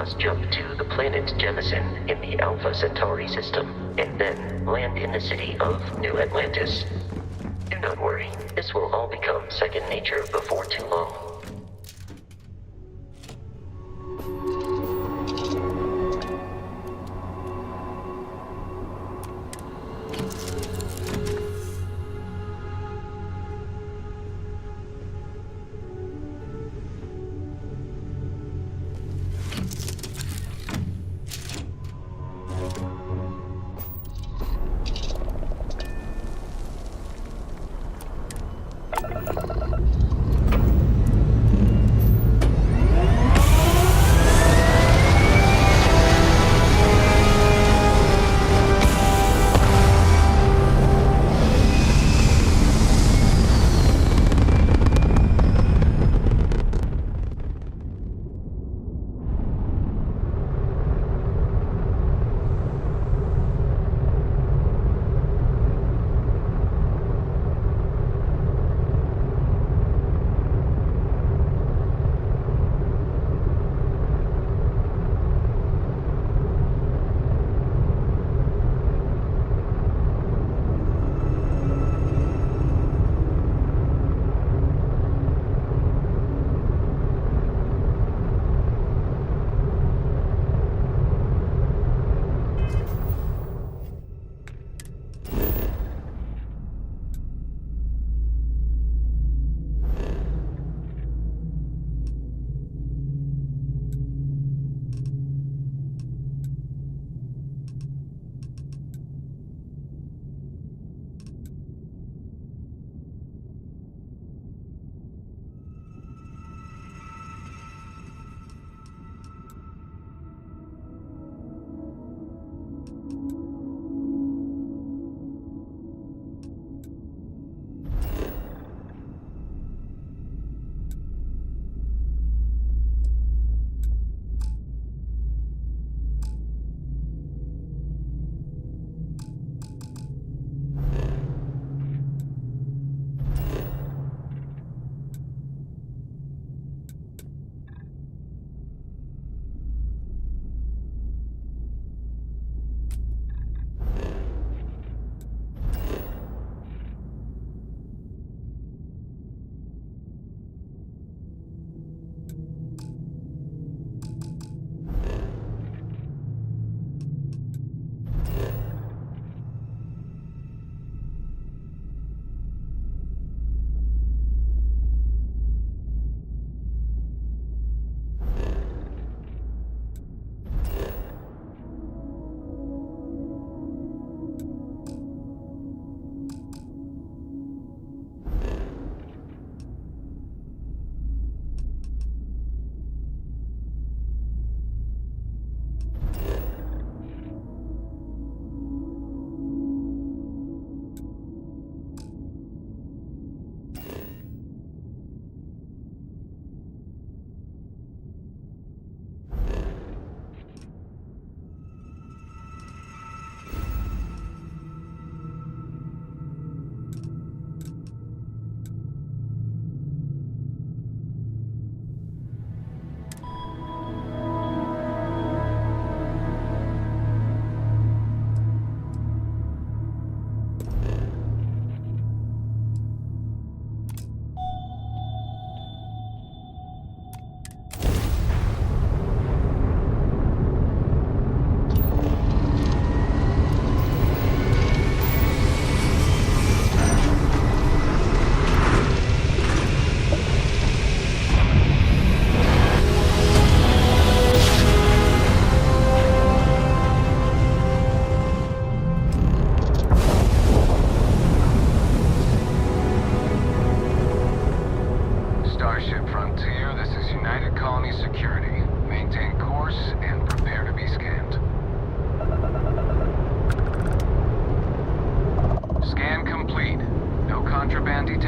must jump to the planet Jemison in the Alpha Centauri system, and then land in the city of New Atlantis. Do not worry, this will all become second nature before too long.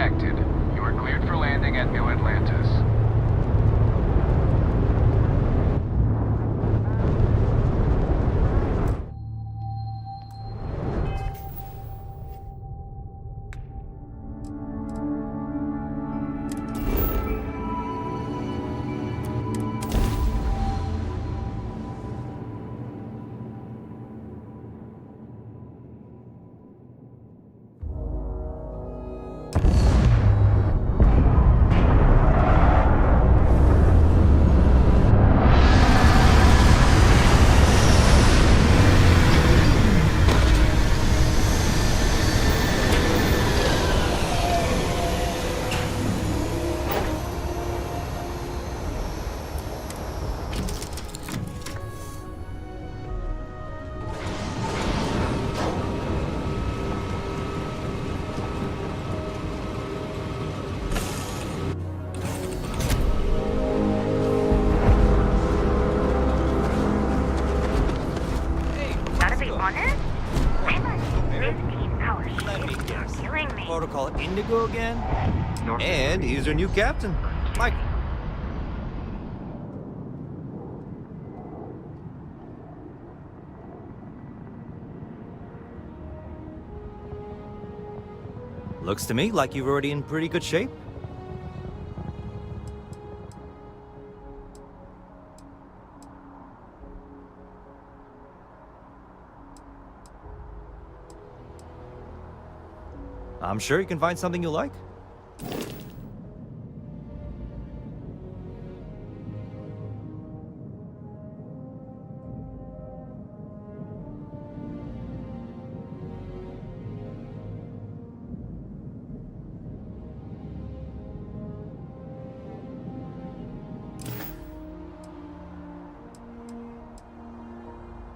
detected. You are cleared for landing at New Atlantis. Protocol Indigo again. And he's our new captain, Michael. Looks to me like you're already in pretty good shape. I'm sure you can find something you like.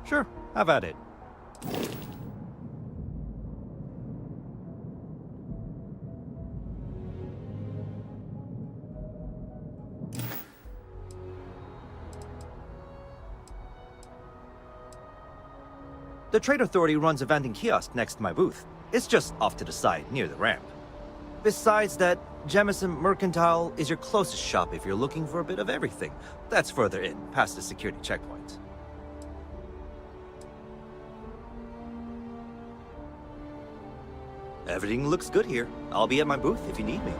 Sure, have at it. The Trade Authority runs a vending kiosk next to my booth. It's just off to the side, near the ramp. Besides that, Jemison Mercantile is your closest shop if you're looking for a bit of everything. That's further in, past the security checkpoint. Everything looks good here. I'll be at my booth if you need me.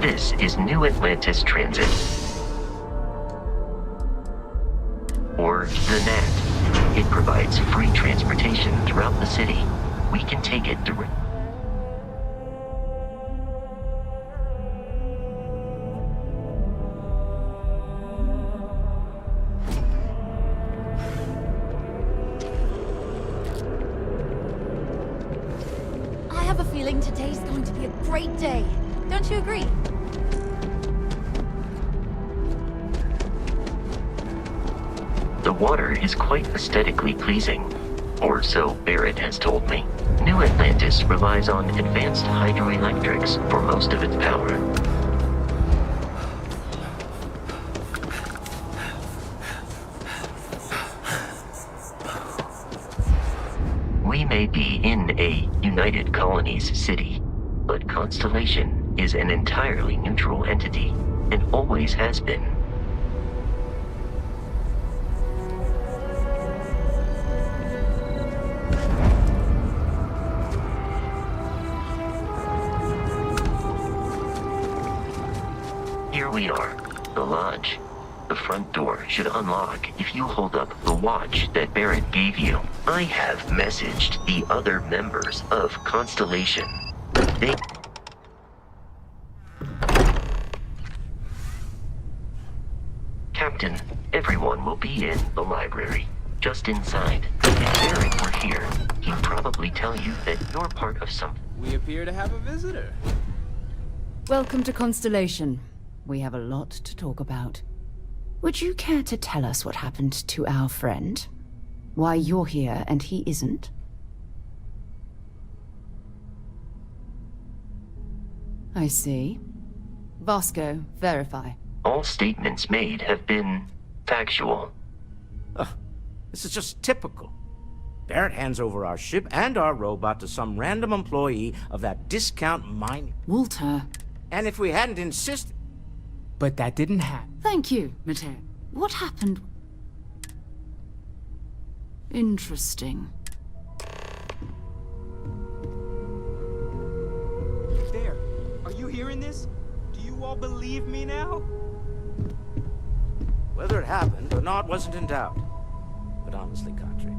This is New Atlantis Transit. Or the NAT. It provides free transportation throughout the city. We can take it through. I have a feeling today's going to be a great day. Don't you agree? The water is quite aesthetically pleasing, or so Barrett has told me. New Atlantis relies on advanced hydroelectrics for most of its power. We may be in a United Colonies city, but Constellation is an entirely neutral entity, and always has been. Here we are, the lodge. The front door should unlock if you hold up the watch that Barrett gave you. I have messaged the other members of Constellation. They... Captain, everyone will be in the library, just inside. If Derek were here, he'd probably tell you that you're part of something. We appear to have a visitor. Welcome to Constellation. We have a lot to talk about. Would you care to tell us what happened to our friend? Why you're here and he isn't? I see. Vasco, verify. All statements made have been factual. This is just typical. Barrett hands over our ship and our robot to some random employee of that discount mine. Walter. And if we hadn't insisted... But that didn't happen. Thank you, Mateo. What happened? Interesting. There. Are you hearing this? Do you all believe me now? Whether it happened or not wasn't in doubt. But honestly, Country,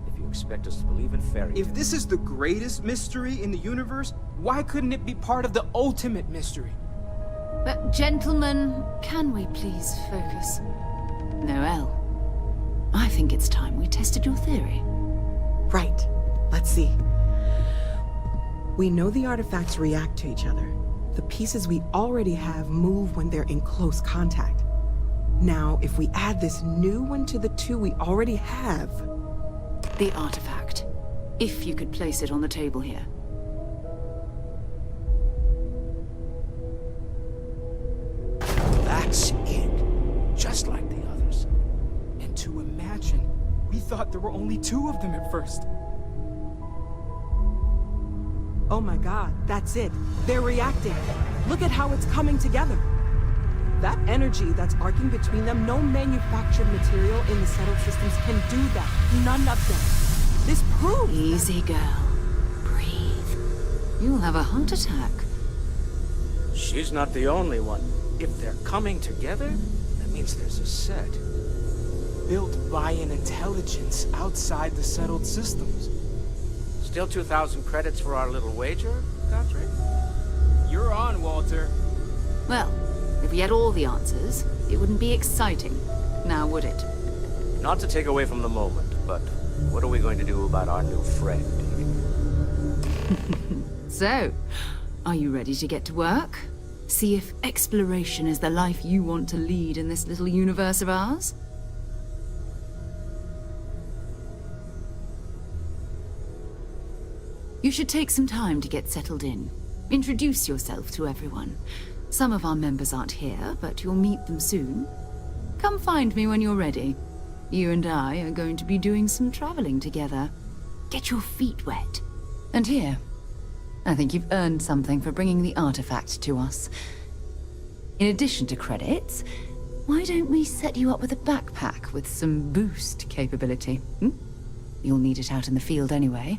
if you expect us to believe in fairy tales... If this is the greatest mystery in the universe, why couldn't it be part of the ultimate mystery? But gentlemen, can we please focus? Noel, I think it's time we tested your theory. Right. Let's see. We know the artifacts react to each other. The pieces we already have move when they're in close contact. Now, if we add this new one to the two we already have... The artifact. If you could place it on the table here. That's it. Just like the others. And to imagine, we thought there were only 2 of them at first. Oh my god, that's it. They're reacting. Look at how it's coming together. That energy that's arcing between them, no manufactured material in the settled systems can do that. None of them. This proves... Easy, girl. Breathe. You'll have a heart attack. She's not the only one. If they're coming together, that means there's a set. Built by an intelligence outside the settled systems. Still 2,000 credits for our little wager, Country? You're on, Walter. Well, if we had all the answers, it wouldn't be exciting, now would it? Not to take away from the moment, but what are we going to do about our new friend? So, are you ready to get to work? See if exploration is the life you want to lead in this little universe of ours? You should take some time to get settled in. Introduce yourself to everyone. Some of our members aren't here, but you'll meet them soon. Come find me when you're ready. You and I are going to be doing some traveling together. Get your feet wet. And here, I think you've earned something for bringing the artifact to us. In addition to credits, why don't we set you up with a backpack with some boost capability? You'll need it out in the field anyway.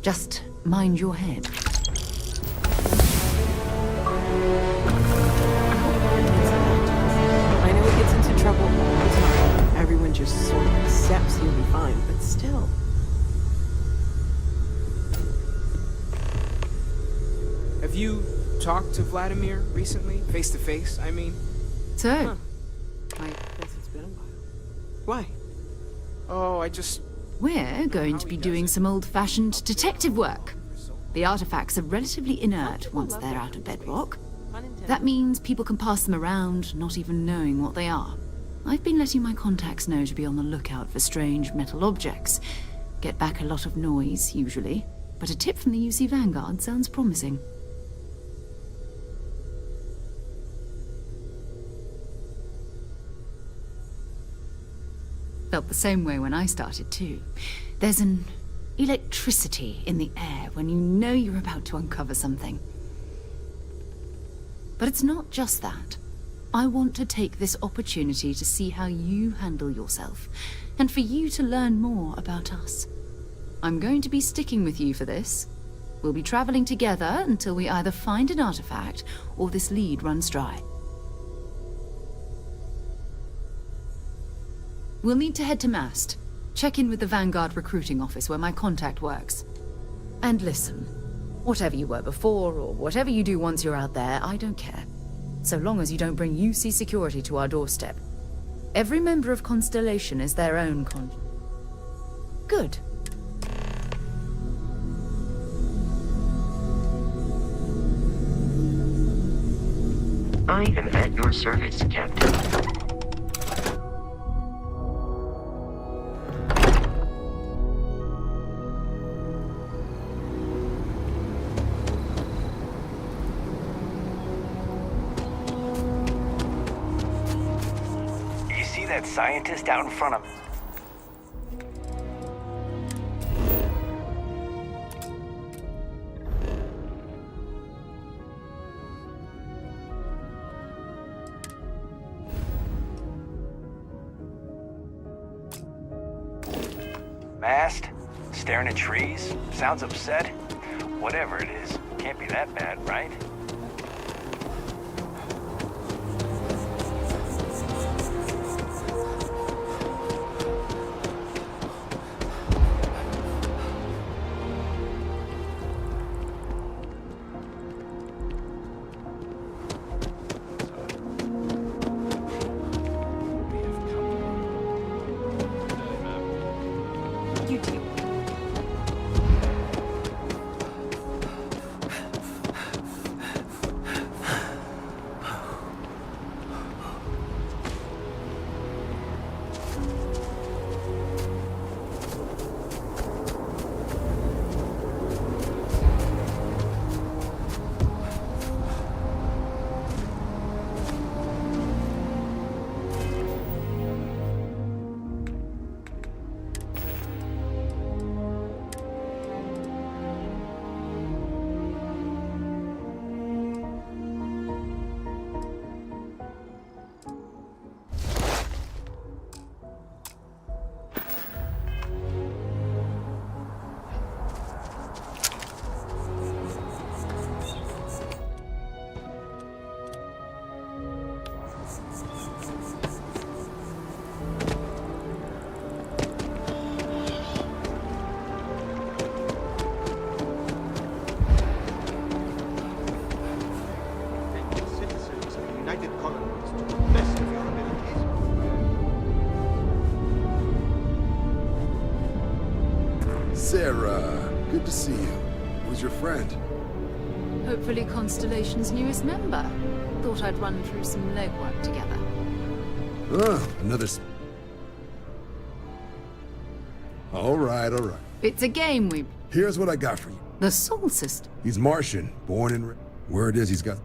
Just mind your head. I know it gets into trouble all the time. Everyone just sort of accepts you'll be fine, but still. Have you talked to Vladimir recently? Face to face, I mean? So, I guess it's been a while. Why? Oh, we're going to be doing some old-fashioned detective work. The artifacts are relatively inert once they're out of bedrock. That means people can pass them around, not even knowing what they are. I've been letting my contacts know to be on the lookout for strange metal objects. Get back a lot of noise, usually, but a tip from the UC Vanguard sounds promising. Felt the same way when I started too. There's an electricity in the air when you know you're about to uncover something. But it's not just that. I want to take this opportunity to see how you handle yourself, and for you to learn more about us. I'm going to be sticking with you for this. We'll be traveling together until we either find an artifact or this lead runs dry. We'll need to head to Mast. Check in with the Vanguard recruiting office where my contact works. And listen, whatever you were before or whatever you do once you're out there, I don't care. So long as you don't bring UC security to our doorstep. Every member of Constellation is their own Good. I am at your service, Captain. You see that scientist out in front of me? Masked? Staring at trees? Sounds upset? Whatever it is, can't be that bad, right? You too. Citizens of the United Colonies to the best of your abilities. Sarah, good to see you. Who's your friend? Hopefully Constellation's newest member. Thought I'd run through some legwork together. Oh, another All right, all right. It's a game we... Here's what I got for you. The Soul System. He's Martian, born and... Word is he's got...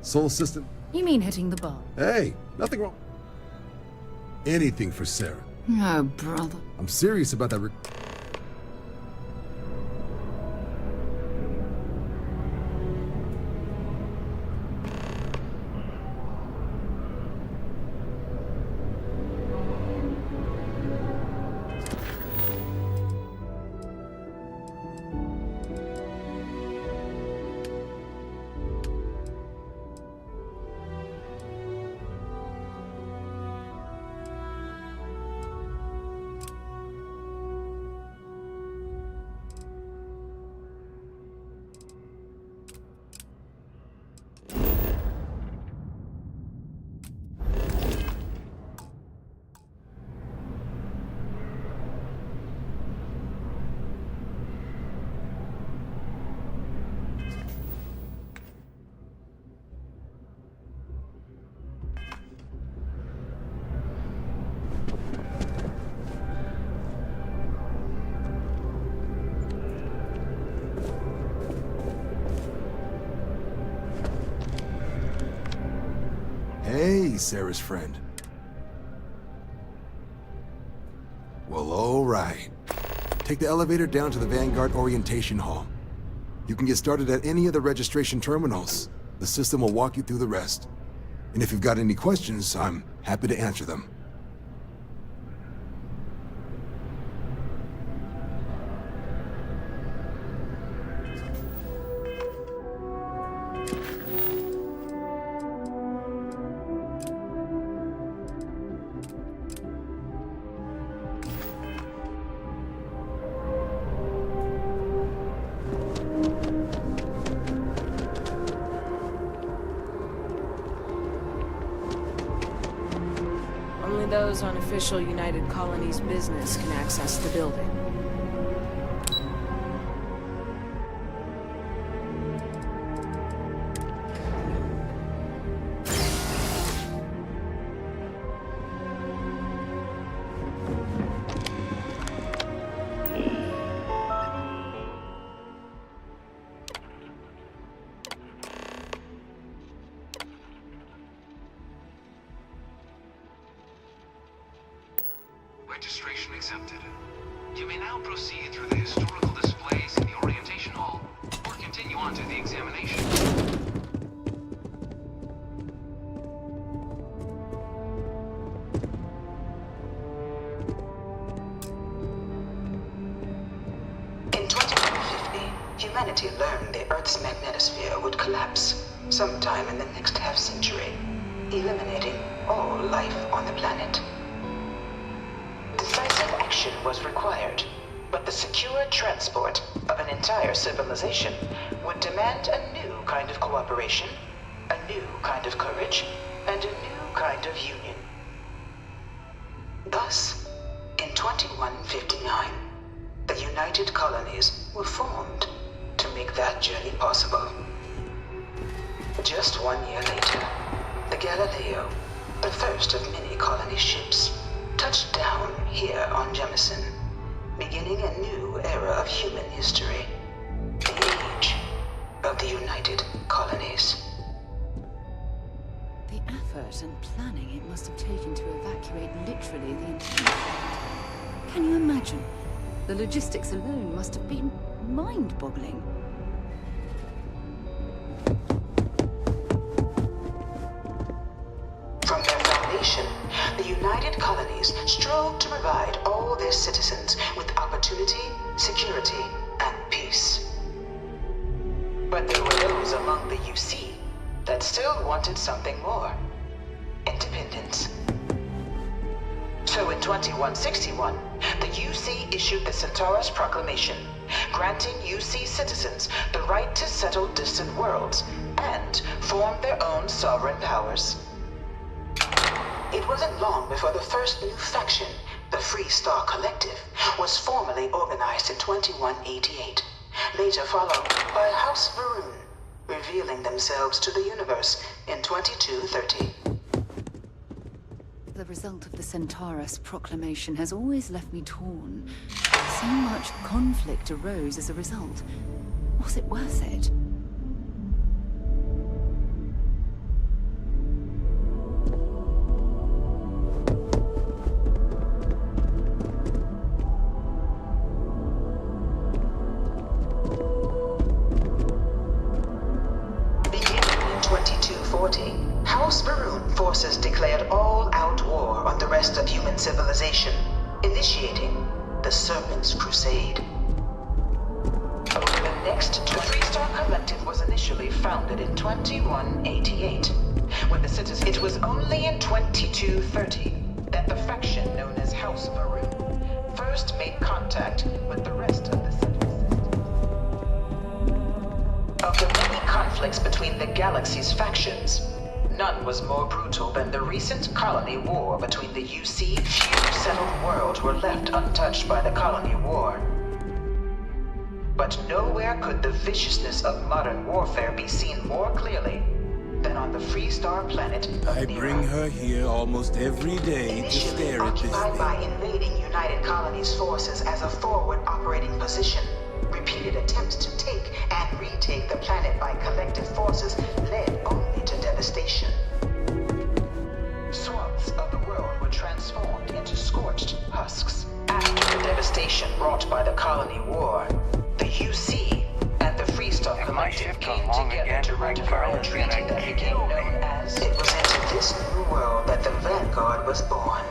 Soul System? You mean hitting the bar? Hey, nothing wrong. Anything for Sarah. Oh, brother. I'm serious about that. Hey, Sarah's friend. Well, all right. Take the elevator down to the Vanguard Orientation Hall. You can get started at any of the registration terminals. The system will walk you through the rest. And if you've got any questions, I'm happy to answer them. those on official United Colonies business can access the building. Registration accepted. You may now proceed through the historical displays in the orientation hall, or continue on to the examination. In 2150, humanity learned the Earth's magnetosphere would collapse sometime in the next half-century, eliminating all life on the planet. Decisive action was required, but the secure transport of an entire civilization would demand a new kind of cooperation, a new kind of courage, and a new kind of union. Thus, in 2159, the United Colonies were formed to make that journey possible. Just 1 year later, the Galileo, the first of many colony ships, touched down here on Jemison, beginning a new era of human history, the age of the United Colonies. The effort and planning it must have taken to evacuate literally the entire planet. Can you imagine? The logistics alone must have been mind-boggling. From their foundation, the United Colonies strove to provide all their citizens with opportunity, security, and peace. But there were those among the UC that still wanted something more: independence. So in 2161, the UC issued the Centaurus Proclamation, granting UC citizens the right to settle distant worlds and form their own sovereign powers. It wasn't long before the first new faction, the Free Star Collective, was formally organized in 2188, later followed by House Varun, revealing themselves to the universe in 2230. The result of the Centaurus Proclamation has always left me torn. So much conflict arose as a result. Was it worth it? House Varun forces declared all-out war on the rest of human civilization, initiating the Serpent's Crusade. Over the next two, the Free Star Collective was initially founded in 2188. When the citizens, it was only in 2230 that the faction known as House Varun first made contact with the rest of the settled system. Of the many conflicts between the galaxy's factions, none was more brutal than the recent colony war between the UC. Few settled worlds were left untouched by the colony war. But nowhere could the viciousness of modern warfare be seen more clearly than on the Free Star planet of I Nero. bring her here almost every day to Initially stare at this occupied by thing. invading United Colonies forces as a forward operating position, repeated attempts to take and retake the planet by collective forces led only to devastation. Swaths of the world were transformed into scorched husks. After the devastation wrought by the colony war, the UC and the Free Star Collective came together to ratify a treaty that became known as... It was into this new world that the Vanguard was born.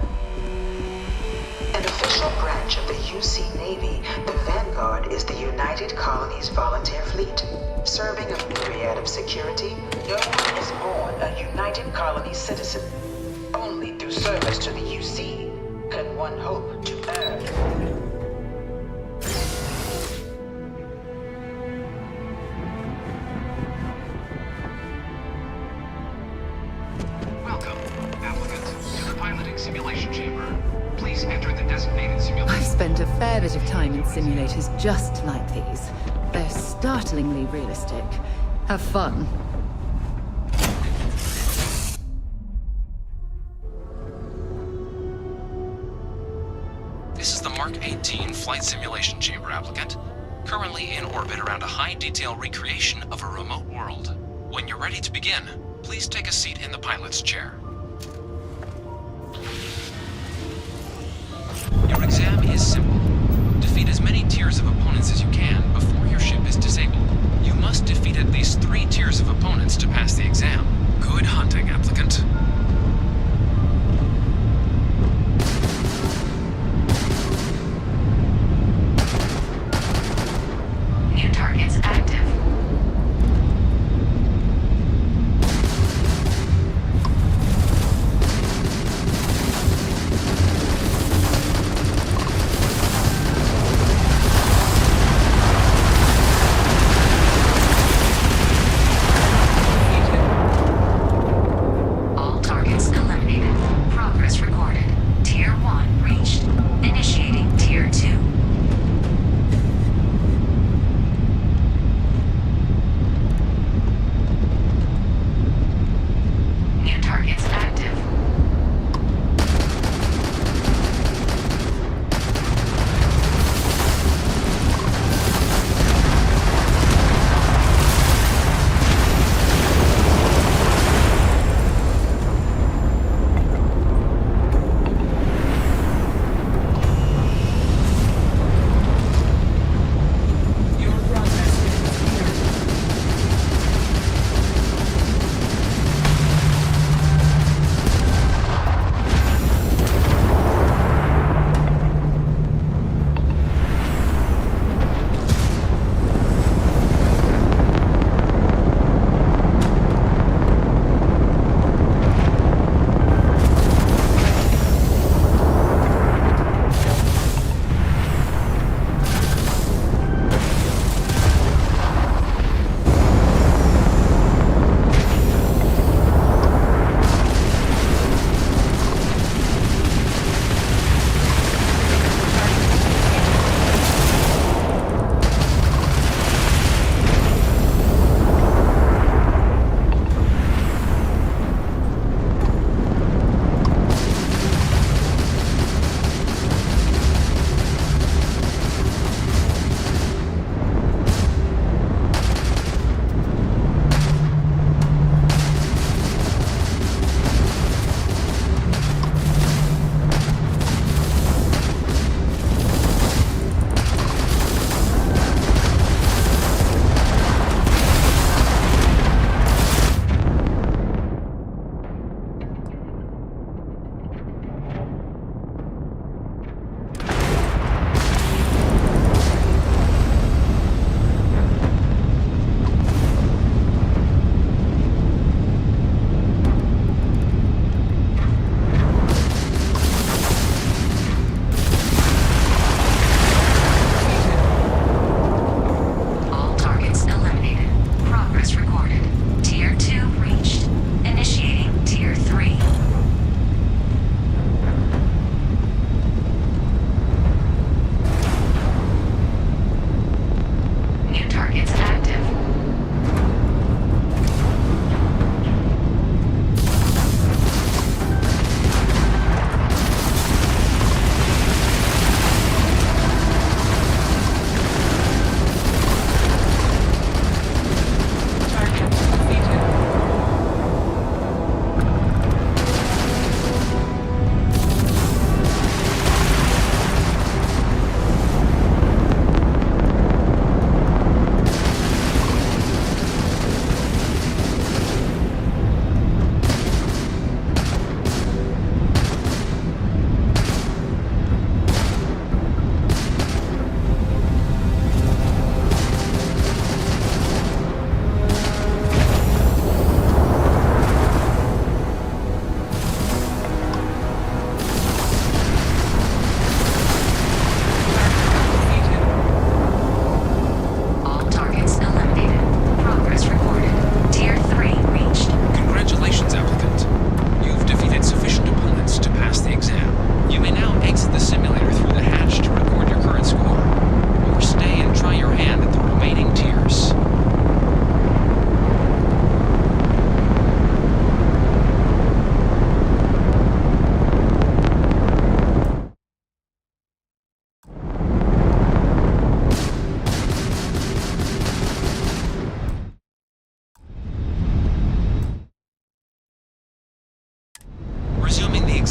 An official branch of the UC Navy, the Vanguard is the United Colonies Volunteer Fleet. Serving a myriad of security, no one is born a United Colonies citizen. Only through service to the UC can one hope to earn. Welcome, applicant, to the piloting simulation Please enter the designated simulation. I've spent a fair bit of time in simulators just like these. They're startlingly realistic. Have fun. This is the Mark 18 Flight Simulation Chamber applicant, currently in orbit around a high-detail recreation of a remote world. When you're ready to begin, please take a seat in the pilot's chair. Your exam is simple. Defeat as many tiers of opponents as you can before your ship is disabled. You must defeat at least 3 tiers of opponents to pass the exam. Good hunting, applicant. New targets active. All targets eliminated. Progress recorded. Tier 1 reached. Initiating Tier 2. New targets active.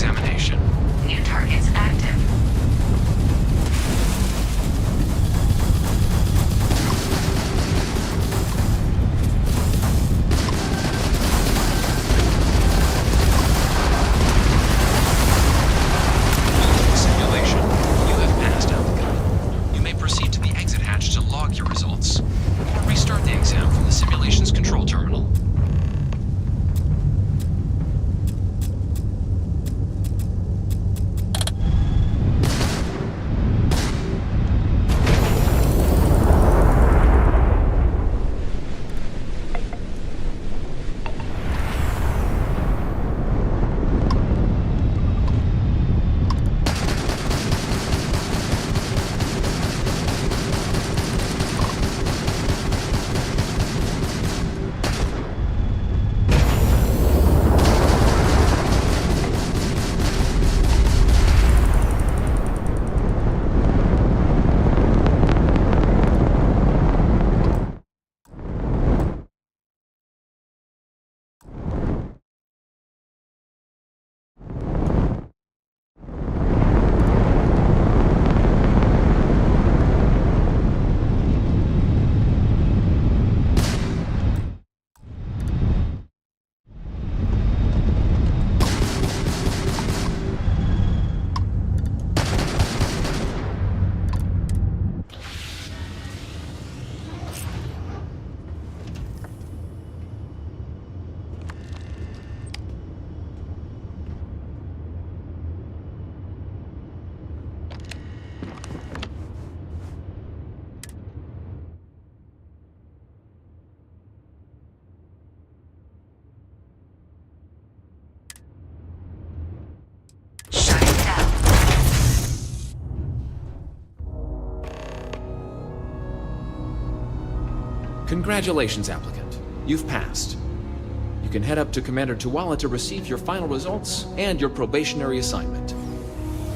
examination. New targets active. Simulation. You have passed, applicant. You may proceed to the exit hatch to log your results, or restart the exam from the simulation's control terminal. Congratulations, applicant. You've passed. You can head up to Commander Tuwala to receive your final results and your probationary assignment.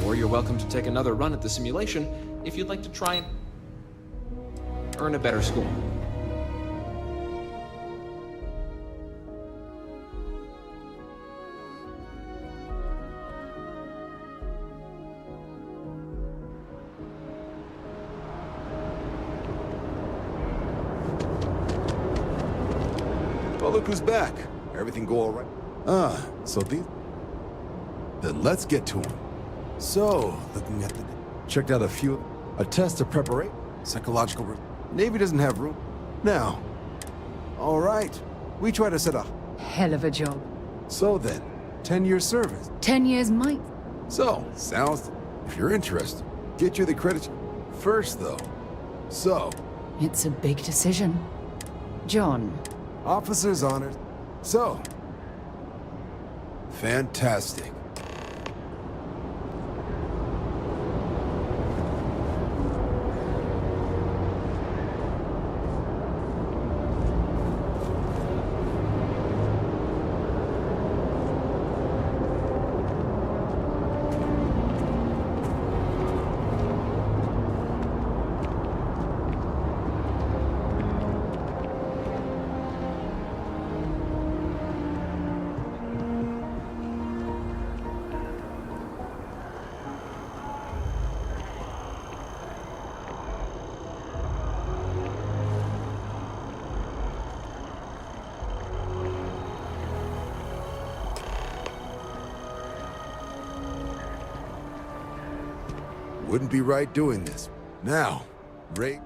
Or you're welcome to take another run at the simulation if you'd like to try and earn a better score. Well, look who's back. Everything go all right? So these... Then let's get to him. So, looking at the... Checked out a test of preparation, psychological... Navy doesn't have room. Now, all right. We try to set a... Hell of a job. So then, 10 years service. 10 years might. So, sounds... If you're interested, get you the credit first, though. So... It's a big decision. John. Officer's honored. So... Fantastic. Wouldn't be right doing this. Now, Ray...